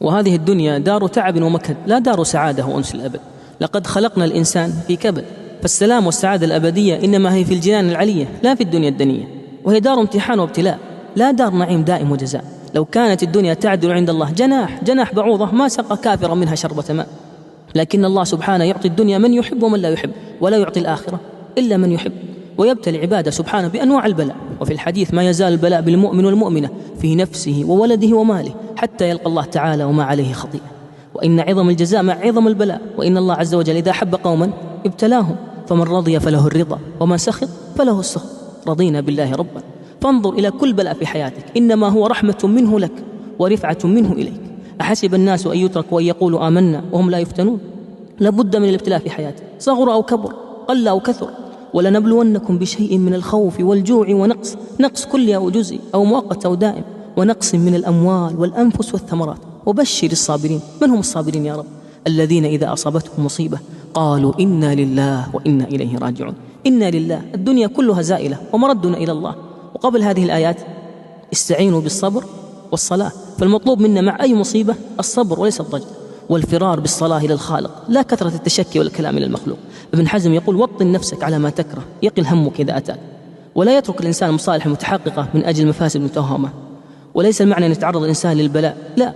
وهذه الدنيا دار تعب ومكد، لا دار سعادة وأنس الأبد. لقد خلقنا الإنسان في كبد، فالسلام والسعادة الأبدية إنما هي في الجنان العلية لا في الدنيا الدنية، وهي دار امتحان وابتلاء لا دار نعيم دائم وجزاء. لو كانت الدنيا تعدل عند الله جناح بعوضة ما سقى كافرا منها شربة ماء، لكن الله سبحانه يعطي الدنيا من يحب ومن لا يحب، ولا يعطي الآخرة إلا من يحب، ويبتلي عباده سبحانه بأنواع البلاء. وفي الحديث ما يزال البلاء بالمؤمن والمؤمنة في نفسه وولده وماله حتى يلقى الله تعالى وما عليه خطيئة. وإن عظم الجزاء مع عظم البلاء، وإن الله عز وجل إذا حب قوما ابتلاهم، فمن رضي فله الرضا ومن سخط فله السخط. رضينا بالله ربا. فانظر إلى كل بلاء في حياتك إنما هو رحمة منه لك ورفعة منه إليك. أحسب الناس أن يتركوا أن يقولوا آمنا وهم لا يفتنون؟ لابد من الابتلاء في حياتك، صغر أو كبر، قل أو كثر. ولنبلونكم بشيء من الخوف والجوع نقص كلي أو جزئي أو مؤقت أو دائم، ونقص من الأموال والأنفس والثمرات. وبشر الصابرين. من هم الصابرين يا رب؟ الذين إذا أصابتهم مصيبة قالوا إنا لله وإنا إليه راجعون. إنا لله، الدنيا كلها زائلة ومردنا إلى الله. وقبل هذه الآيات استعينوا بالصبر والصلاة، فالمطلوب منا مع أي مصيبة الصبر وليس الضجر، والفرار بالصلاة إلى الخالق لا كثرة التشكي والكلام إلى المخلوق. ابن حزم يقول وطن نفسك على ما تكره يقل همك إذا أتاك. ولا يترك الإنسان المصالح المتحققة من أجل المفاسد المتوهمة. وليس المعنى أن يتعرض الإنسان للبلاء، لا،